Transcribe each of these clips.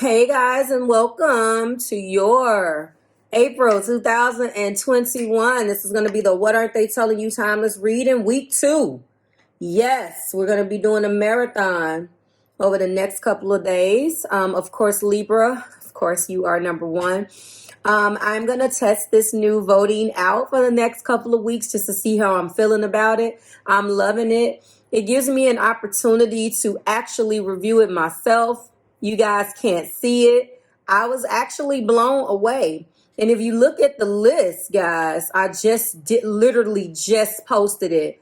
Hey guys, and welcome to your April 2021. This is going to be the What Aren't They Telling You Timeless Reading Week 2. Yes, we're going to be doing a marathon over the next couple of days. Of course, Libra, of course, you are number one. I'm going to test this new voting out for the next couple of weeks just to see how I'm feeling about it. I'm loving it. It gives me an opportunity to actually review it myself. You guys can't see it. I was actually blown away. And if you look at the list, guys, I literally just posted it.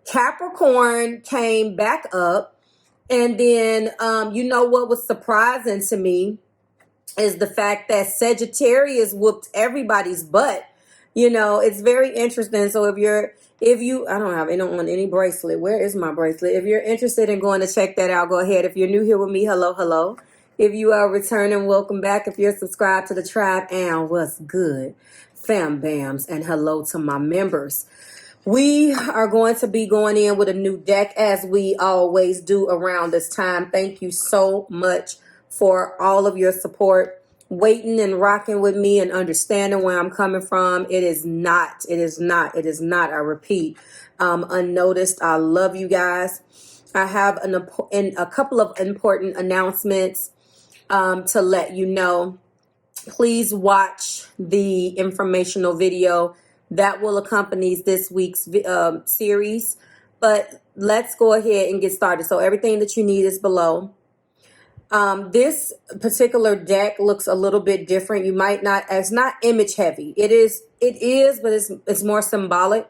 Capricorn came back up. And then, you know what was surprising to me is the fact that Sagittarius whooped everybody's butt. You know, it's very interesting. So I don't want any bracelet. Where is my bracelet? If you're interested in going to check that out, go ahead. If you're new here with me, hello. If you are returning, welcome back. If you're subscribed to the tribe, and what's good, fam bams, and hello to my members. We are going to be going in with a new deck as we always do around this time. Thank you so much for all of your support, waiting and rocking with me and understanding where I'm coming from. It is not, I repeat, unnoticed. I love you guys. I have a couple of important announcements to let you know. Please watch the informational video that will accompany this week's series. But let's go ahead and get started. So everything that you need is below. This particular deck looks a little bit different. It's not image heavy. It is, but it's more symbolic.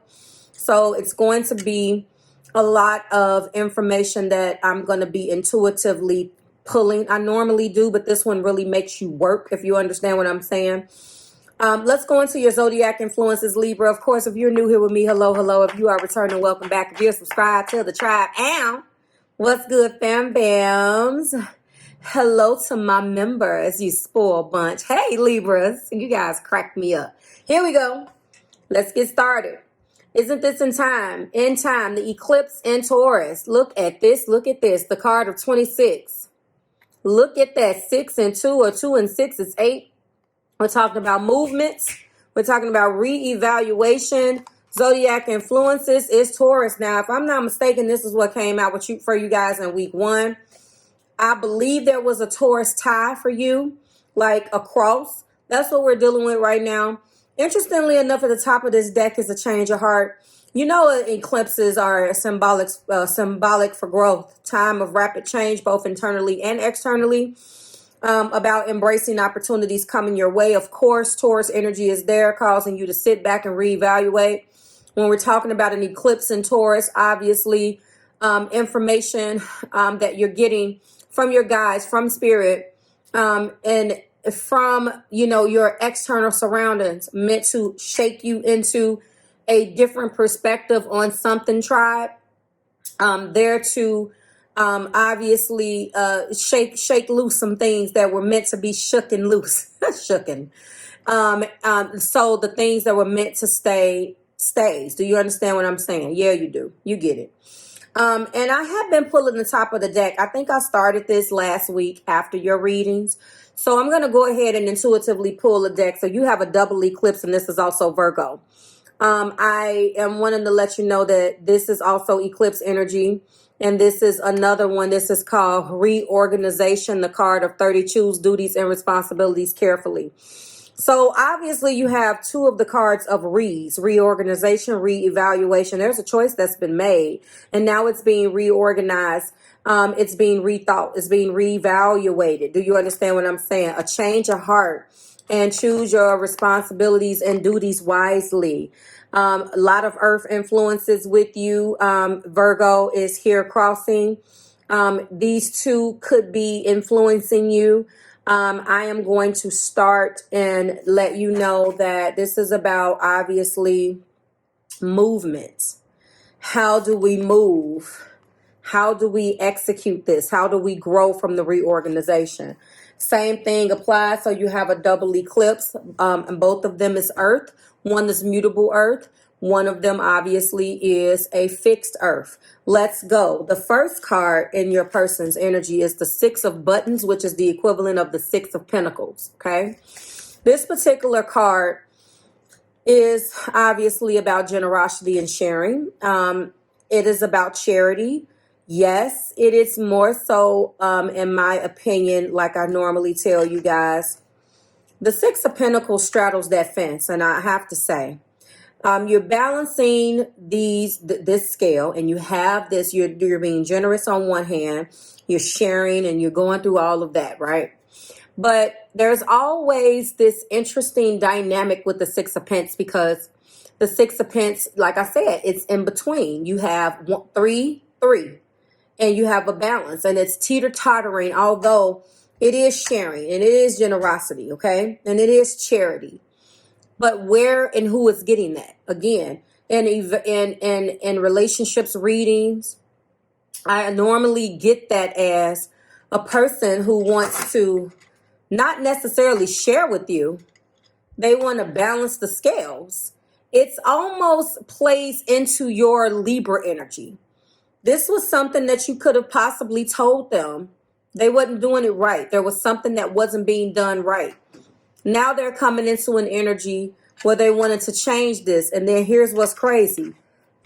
So it's going to be a lot of information that I'm going to be intuitively pulling. I normally do, but this one really makes you work, if you understand what I'm saying. Let's go into your Zodiac influences, Libra. Of course, if you're new here with me, hello. If you are returning, welcome back. If you're subscribed to the tribe, what's good, fam bams? Hello to my members, you spoiled bunch. Hey, Libras, you guys crack me up. Here we go. Let's get started. Isn't this in time? In time, the eclipse in Taurus. Look at this. The card of 26. Look at that. 6 and 2, or 2 and 6 is 8. We're talking about movements. We're talking about reevaluation. Zodiac influences is Taurus. Now, if I'm not mistaken, this is what came out for you guys in week 1. I believe there was a Taurus tie for you, like a cross. That's what we're dealing with right now. Interestingly enough, at the top of this deck is a change of heart. You know, eclipses are symbolic for growth, time of rapid change, both internally and externally, about embracing opportunities coming your way. Of course, Taurus energy is there, causing you to sit back and reevaluate. When we're talking about an eclipse in Taurus, obviously, information that you're getting from your guides, from spirit, and from, your external surroundings, meant to shake you into a different perspective on something, tribe. There to obviously shake loose some things that were meant to be shooken loose. Shooken. So the things that were meant to stay stays. Do you understand what I'm saying? Yeah, you do. You get it. And I have been pulling the top of the deck. I think I started this last week after your readings. So I'm going to go ahead and intuitively pull the deck. So you have a double eclipse, and this is also Virgo. I am wanting to let you know that this is also eclipse energy. And this is another one. This is called reorganization, the card of 30. Choose duties and responsibilities carefully. So obviously you have 2 of the cards of reorganization, reevaluation. There's a choice that's been made, and now it's being reorganized. It's being rethought. It's being reevaluated. Do you understand what I'm saying? A change of heart, and choose your responsibilities and duties wisely. A lot of earth influences with you. Virgo is here crossing. These 2 could be influencing you. I am going to start and let you know that this is about, obviously, movement. How do we move? How do we execute this? How do we grow from the reorganization? Same thing applies. So you have a double eclipse, and both of them is earth. One is mutable earth. One of them obviously is a fixed earth. Let's go. The first card in your person's energy is the Six of Buttons, which is the equivalent of the Six of Pentacles. Okay. This particular card is obviously about generosity and sharing. It is about charity. Yes, it is more so, in my opinion, like I normally tell you guys, the Six of Pentacles straddles that fence. And I have to say, you're balancing this scale, and you have this, you're being generous on one hand, you're sharing, and you're going through all of that, right? But there's always this interesting dynamic with the Six of Pentacles, because the Six of Pentacles, like I said, it's in between. You have 3, 3, and you have a balance, and it's teeter-tottering, although it is sharing and it is generosity, okay? And it is charity. But where and who is getting that? Again, in relationships readings, I normally get that as a person who wants to not necessarily share with you. They want to balance the scales. It's almost plays into your Libra energy. This was something that you could have possibly told them. They wasn't doing it right. There was something that wasn't being done right. Now they're coming into an energy where they wanted to change this. And then here's what's crazy.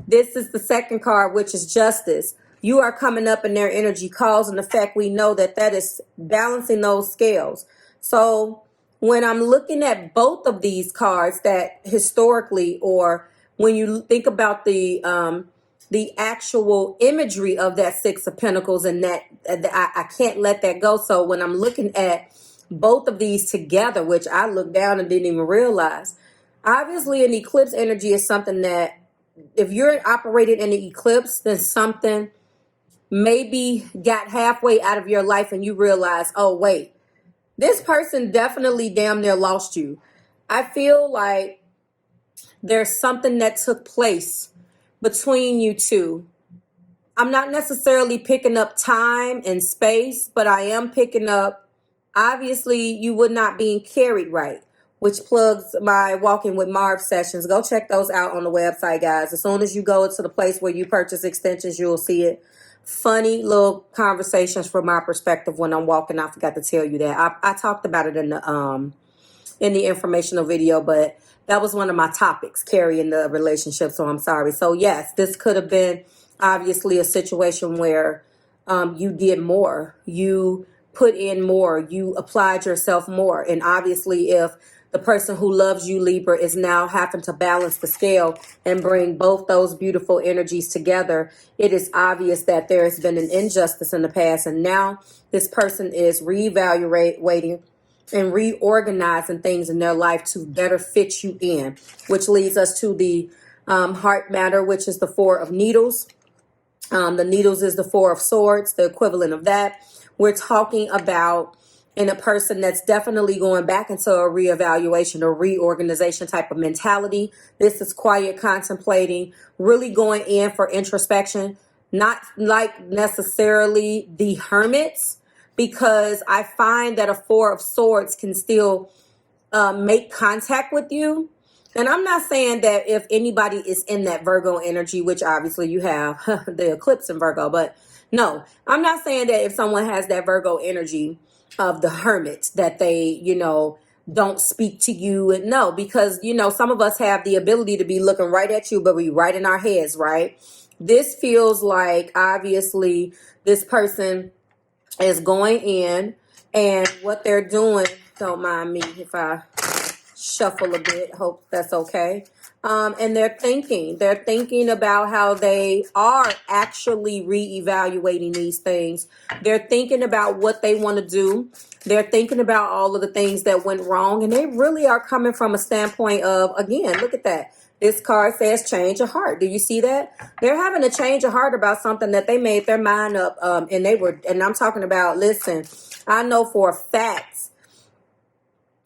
This is the second card, which is justice. You are coming up in their energy, cause and effect. We know that that is balancing those scales. So when I'm looking at both of these cards, that historically, or when you think about the actual imagery of that Six of Pentacles, and that I can't let that go. So when I'm looking at both of these together, which I looked down and didn't even realize, obviously an eclipse energy is something that if you're operating in an eclipse, then something maybe got halfway out of your life and you realize, oh, wait, this person definitely damn near lost you. I feel like there's something that took place between you two. I'm not necessarily picking up time and space, but I am picking up, obviously, you would not being carried right, which plugs my Walking with Marve sessions. Go check those out on the website, guys. As soon as you go to the place where you purchase extensions, you'll see it. Funny little conversations from my perspective when I'm walking. I forgot to tell you that. I talked about it in the informational video, but that was one of my topics, carrying the relationship. So I'm sorry. So yes, this could have been obviously a situation where you did more. You put in more. You applied yourself more. And obviously if the person who loves you, Libra, is now having to balance the scale and bring both those beautiful energies together, it is obvious that there has been an injustice in the past. And now this person is reevaluating and reorganizing things in their life to better fit you in, which leads us to the heart matter, which is the Four of Needles. The needles is the Four of Swords, the equivalent of that. We're talking about in a person that's definitely going back into a reevaluation or reorganization type of mentality. This is quiet contemplating, really going in for introspection, not like necessarily the hermits, because I find that a Four of Swords can still make contact with you. And I'm not saying that if anybody is in that Virgo energy, which obviously you have the eclipse in Virgo, but no, I'm not saying that if someone has that Virgo energy of the hermit, that they, don't speak to you. And no, because, some of us have the ability to be looking right at you, but we right in our heads, right? This feels like, obviously, this person is going in, and what they're doing, don't mind me if I shuffle a bit, hope that's okay. And they're thinking about how they are actually reevaluating these things. They're thinking about what they want to do. They're thinking about all of the things that went wrong. And they really are coming from a standpoint of, again, look at that. This card says change of heart. Do you see that? They're having a change of heart about something that they made their mind up. And I'm talking about, listen, I know for a fact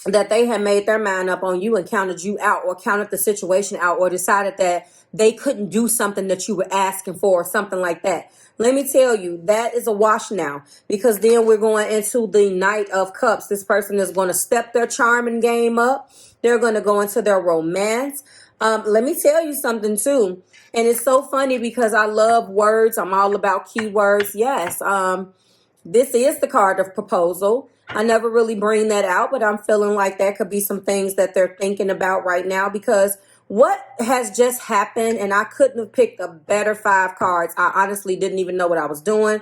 that they had made their mind up on you and counted you out, or counted the situation out, or decided that they couldn't do something that you were asking for, or something like that. Let me tell you, that is a wash now, because then we're going into the Knight of Cups. This person is going to step their charming game up. They're going to go into their romance. Let me tell you something too. And it's so funny because I love words. I'm all about keywords. Yes. This is the card of proposal. I never really bring that out, but I'm feeling like that could be some things that they're thinking about right now, because what has just happened, and I couldn't have picked a better 5 cards. I honestly didn't even know what I was doing.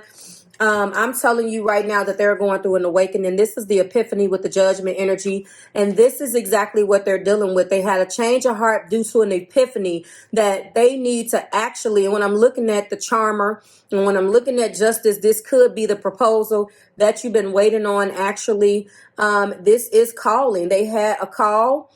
I'm telling you right now that they're going through an awakening. This is the epiphany with the judgment energy. And this is exactly what they're dealing with. They had a change of heart due to an epiphany that they need to actually, and when I'm looking at the charmer, and when I'm looking at justice, this could be the proposal that you've been waiting on. Actually, this is calling. They had a call.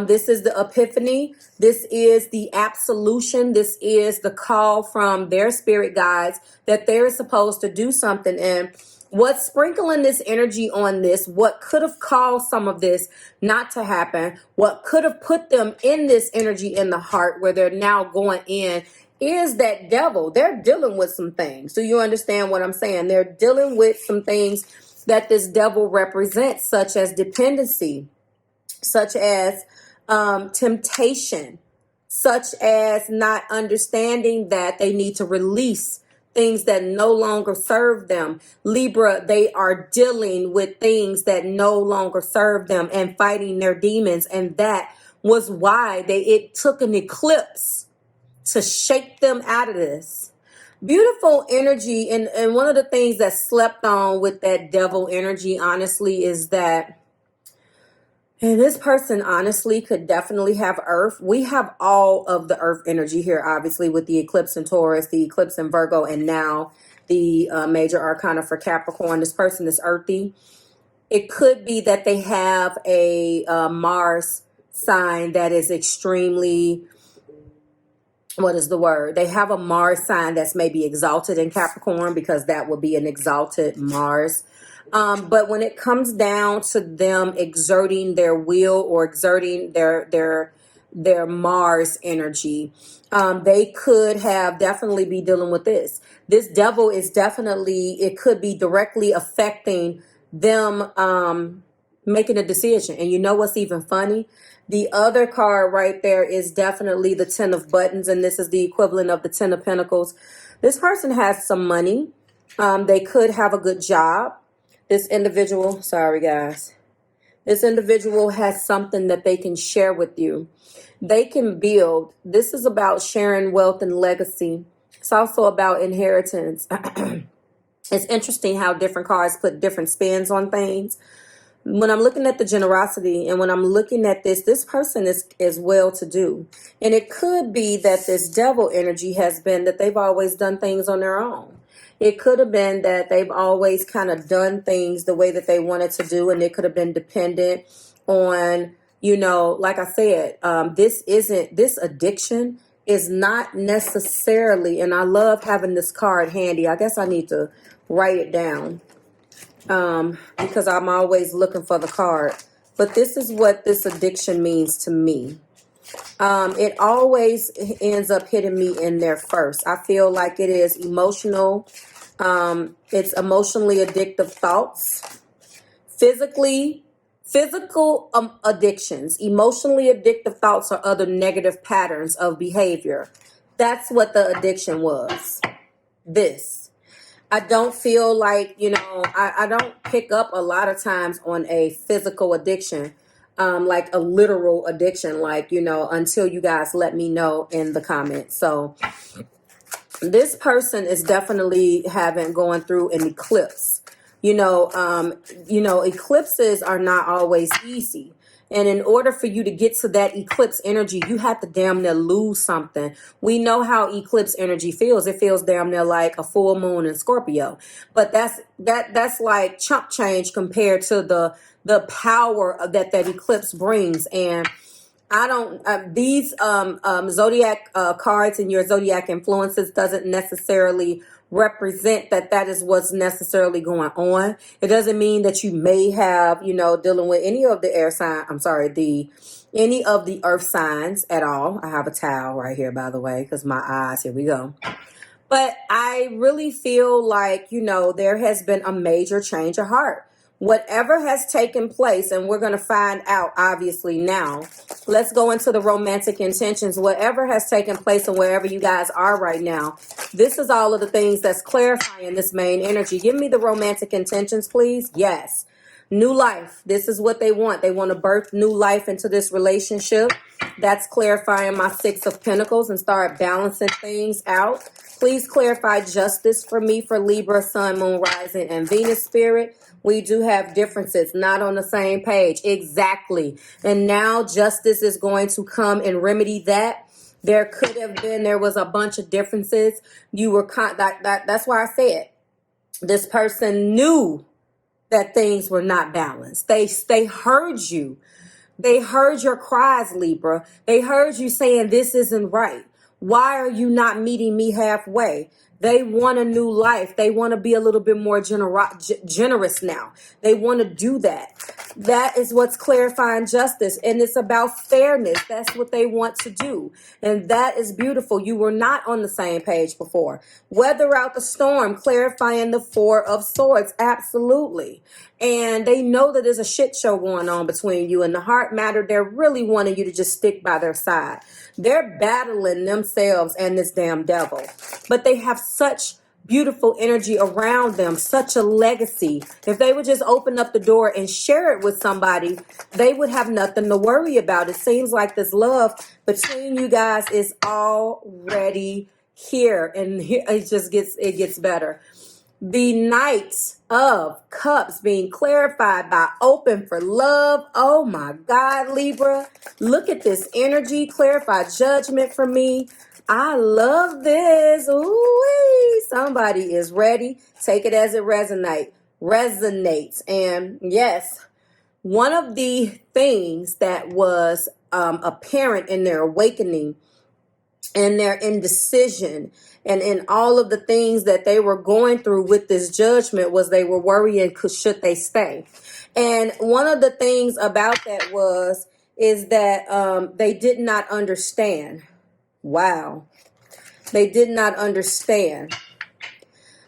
This is the epiphany. This is the absolution. This is the call from their spirit guides that they're supposed to do something. And what's sprinkling this energy on this, what could have caused some of this not to happen, what could have put them in this energy in the heart where they're now going in, is that devil. They're dealing with some things. Do you understand what I'm saying? They're dealing with some things that this devil represents, such as dependency, such as temptation, such as not understanding that they need to release things that no longer serve them. Libra, they are dealing with things that no longer serve them and fighting their demons. And that was why it took an eclipse to shake them out of this. Beautiful energy. And one of the things that slept on with that devil energy, honestly, is that, and this person honestly could definitely have Earth. We have all of the Earth energy here, obviously, with the eclipse in Taurus, the eclipse in Virgo, and now the major arcana for Capricorn. This person is earthy. It could be that they have a Mars sign that is extremely, what is the word? They have a Mars sign that's maybe exalted in Capricorn, because that would be an exalted Mars. But when it comes down to them exerting their will or exerting their Mars energy, they could have definitely be dealing with this. This devil is definitely, it could be directly affecting them making a decision. And you know what's even funny? The other card right there is definitely the 10 of buttons, and this is the equivalent of the 10 of pentacles. This person has some money. They could have a good job. This individual, sorry guys, this individual has something that they can share with you. They can build. This is about sharing wealth and legacy. It's also about inheritance. It's interesting how different cards put different spins on things. When I'm looking at the generosity, and when I'm looking at this person is well to do. And it could be that this devil energy has been that they've always done things on their own. It could have been that they've always kind of done things the way that they wanted to do, and it could have been dependent on, you know, like I said, this addiction is not necessarily, and I love having this card handy. I guess I need to write it down because I'm always looking for the card. But this is what this addiction means to me. It always ends up hitting me in there first. I feel like it is emotional. It's emotionally addictive thoughts, physical addictions, emotionally addictive thoughts, or other negative patterns of behavior. That's what the addiction was. This. I don't feel like, you know, I don't pick up a lot of times on a physical addiction. Like a literal addiction, like, you know, until you guys let me know in the comments. So this person is definitely going through an eclipse. You know, eclipses are not always easy. And in order for you to get to that eclipse energy, you have to damn near lose something. We know how eclipse energy feels. It feels damn near like a full moon in Scorpio. But that's like chump change compared to the power that eclipse brings. And I don't, these zodiac cards and your zodiac influences doesn't necessarily represent that is what's necessarily going on. It doesn't mean that you may have, you know, dealing with any of the any of the earth signs at all. I have a towel right here, by the way, because my eyes, here we go. But I really feel like, you know, there has been a major change of heart Whatever has taken place, and we're going to find out obviously now. Let's go into the romantic intentions. Whatever has taken place and wherever you guys are right now, this is all of the things that's clarifying this main energy. Give me the romantic intentions, please. Yes. New life. This is what they want. They want to birth new life into this relationship. That's clarifying my Six of Pentacles and start balancing things out. Please clarify justice for me for Libra, Sun, Moon, Rising, and Venus spirit. We do have differences, not on the same page. Exactly. And now justice is going to come and remedy that. There could have been, there was a bunch of differences. You were, that's why I said this person knew that things were not balanced. They heard you. They heard your cries, Libra. They heard you saying, this isn't right. Why are you not meeting me halfway? They want a new life. They want to be a little bit more generous now. They want to do that. That is what's clarifying justice. And it's about fairness. That's what they want to do. And that is beautiful. You were not on the same page before. Weather out the storm, clarifying the Four of Swords. Absolutely. And they know that there's a shit show going on between you and the heart matter. They're really wanting you to just stick by their side. They're battling themselves and this damn devil. But they have such beautiful energy around them, such a legacy. If they would just open up the door and share it with somebody, they would have nothing to worry about. It seems like this love between you guys is already here. And it gets better. The Knight of Cups being clarified by open for love. Oh my God, Libra. Look at this energy. Clarify judgment for me. I love this. Ooh, somebody is ready. Take it as it resonates. And yes, one of the things that was apparent in their awakening and their indecision and in all of the things that they were going through with this judgment was they were worrying, should they stay? And one of the things about that is that they did not understand. Wow. They did not understand.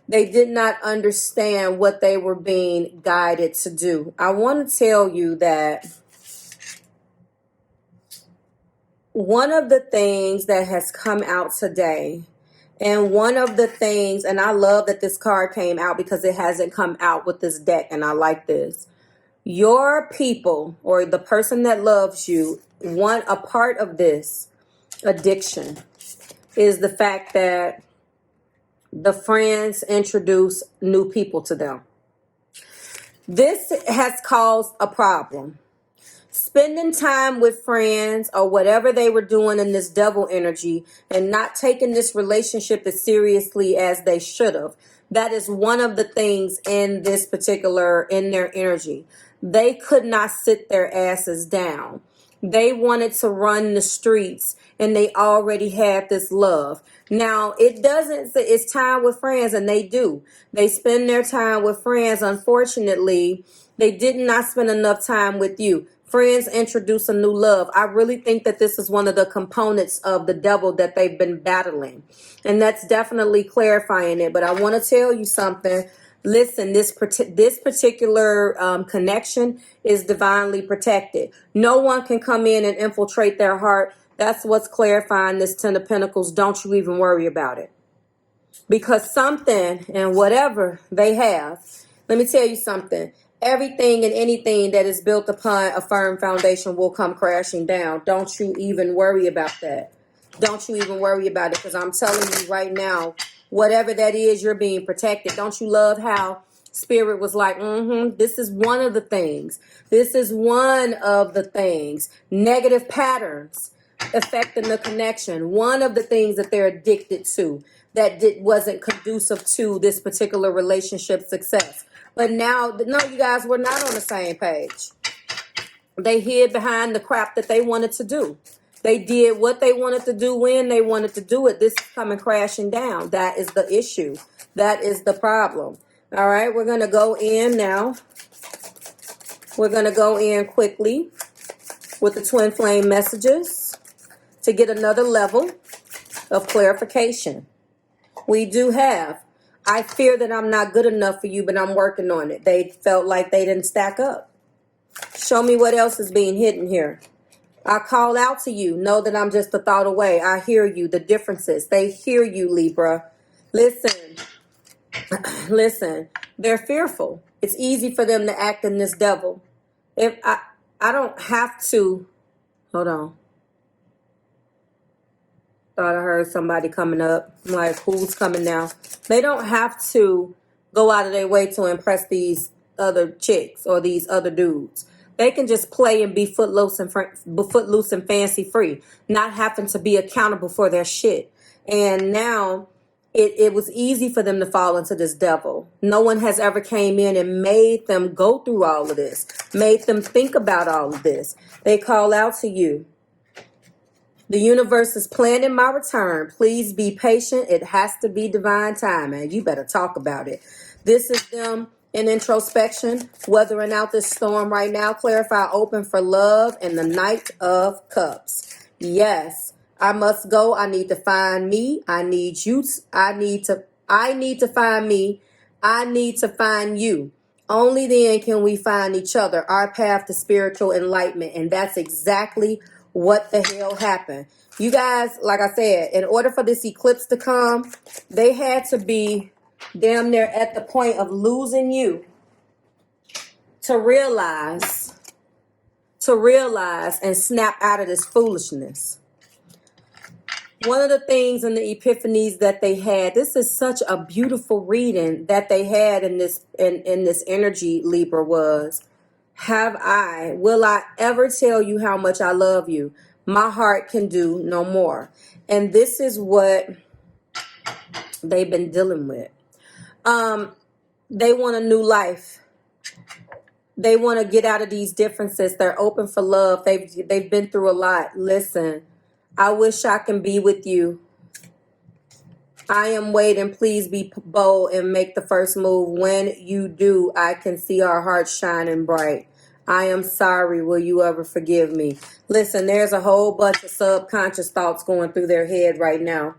They did not understand what they were being guided to do. I want to tell you that one of the things that has come out today, and one of the things, and I love that this card came out because it hasn't come out with this deck, and I like this. Your people, or the person that loves you, want a part of this addiction is the fact that the friends introduce new people to them. This has caused a problem. Spending time with friends or whatever they were doing in this devil energy and not taking this relationship as seriously as they should have. That is one of the things in this particular, in their energy. They could not sit their asses down. They wanted to run the streets and they already had this love. Now, it doesn't say it's time with friends, and they do. They spend their time with friends. Unfortunately, they did not spend enough time with you. Friends introduce a new love. I really think that this is one of the components of the devil that they've been battling. And that's definitely clarifying it. But I want to tell you something. Listen, this particular connection is divinely protected. No one can come in and infiltrate their heart. That's what's clarifying this Ten of Pentacles. Don't you even worry about it. Because something and whatever they have, let me tell you something. Everything and anything that is built upon a firm foundation will come crashing down. Don't you even worry about that. Don't you even worry about it, because I'm telling you right now, whatever that is, you're being protected. Don't you love how Spirit was like, this is one of the things. This is one of the things. Negative patterns affecting the connection. One of the things that they're addicted to that wasn't conducive to this particular relationship success. But now, no, you guys were not on the same page. They hid behind the crap that they wanted to do. They did what they wanted to do when they wanted to do it. This is coming crashing down. That is the issue. That is the problem. All right, we're going to go in now. We're going to go in quickly with the twin flame messages to get another level of clarification. We do have I fear that I'm not good enough for you, but I'm working on it. They felt like they didn't stack up. Show me what else is being hidden here. I call out to you. Know that I'm just a thought away. I hear you. The differences. They hear you, Libra. Listen. Listen. They're fearful. It's easy for them to act in this devil. If I don't have to. Hold on. Thought I heard somebody coming up. I'm like, who's coming now? They don't have to go out of their way to impress these other chicks or these other dudes. They can just play and be footloose and fancy free, not having to be accountable for their shit. And now it was easy for them to fall into this devil. No one has ever came in and made them go through all of this, made them think about all of this. They call out to you. The universe is planning my return. Please be patient. It has to be divine timing. You better talk about it. This is them in introspection, weathering out this storm right now. Clarify, open for love, and the Knight of Cups. Yes, I must go. I need to find me. I need you. I need to find me. I need to find you. Only then can we find each other. Our path to spiritual enlightenment. And that's exactly what the hell happened. You guys, like I said, in order for this eclipse to come, they had to be damn near at the point of losing you to realize and snap out of this foolishness. One of the things in the epiphanies that they had, this is such a beautiful reading that they had in this energy, Libra, was, will I ever tell you how much I love you? My heart can do no more. And this is what they've been dealing with. They want a new life. They want to get out of these differences. They're open for love. They've been through a lot. Listen, I wish I can be with you. I am waiting. Please be bold and make the first move. When you do, I can see our hearts shining bright. I am sorry. Will you ever forgive me? Listen, there's a whole bunch of subconscious thoughts going through their head right now.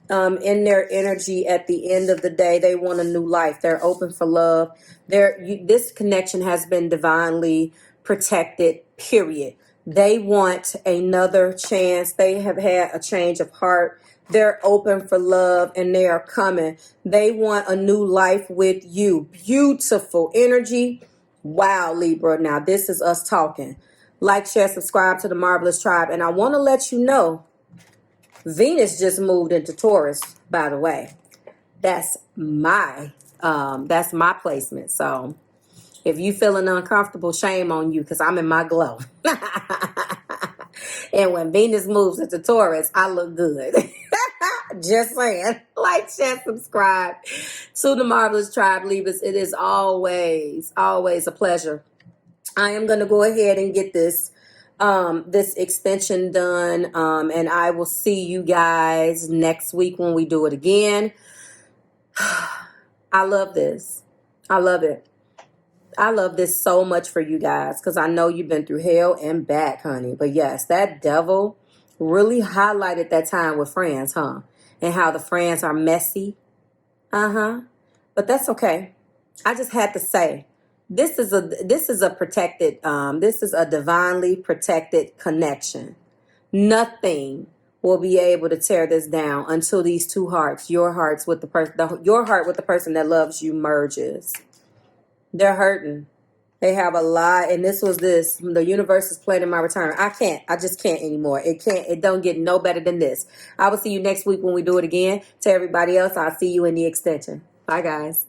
In their energy at the end of the day, they want a new life. They're open for love. This connection has been divinely protected, period. They want another chance. They have had a change of heart. They're open for love and they are coming. They want a new life with you. Beautiful energy. Wow, Libra. Now, this is us talking. Like, share, subscribe to the Marvelous Tribe. And I want to let you know, Venus just moved into Taurus, by the way. That's my placement. So if you feeling uncomfortable, shame on you, because I'm in my glow. And when Venus moves into Taurus, I look good. Just saying. Like, share, subscribe to the Marvelous Tribe, Libras. It is always a pleasure. I am going to go ahead and get this extension done. And I will see you guys next week when we do it again. I love this. I love it. I love this so much for you guys, because I know you've been through hell and back, honey. But yes, that devil really highlighted that time with friends, huh? And how the friends are messy. But that's okay. I just had to say, this is a protected, this is a divinely protected connection. Nothing will be able to tear this down until these two hearts, your heart with the person that loves you, merges. They're hurting. They have a lot, and the universe is planning my return. I just can't anymore. It don't get no better than this. I will see you next week when we do it again. To everybody else, I'll see you in the extension. Bye, guys.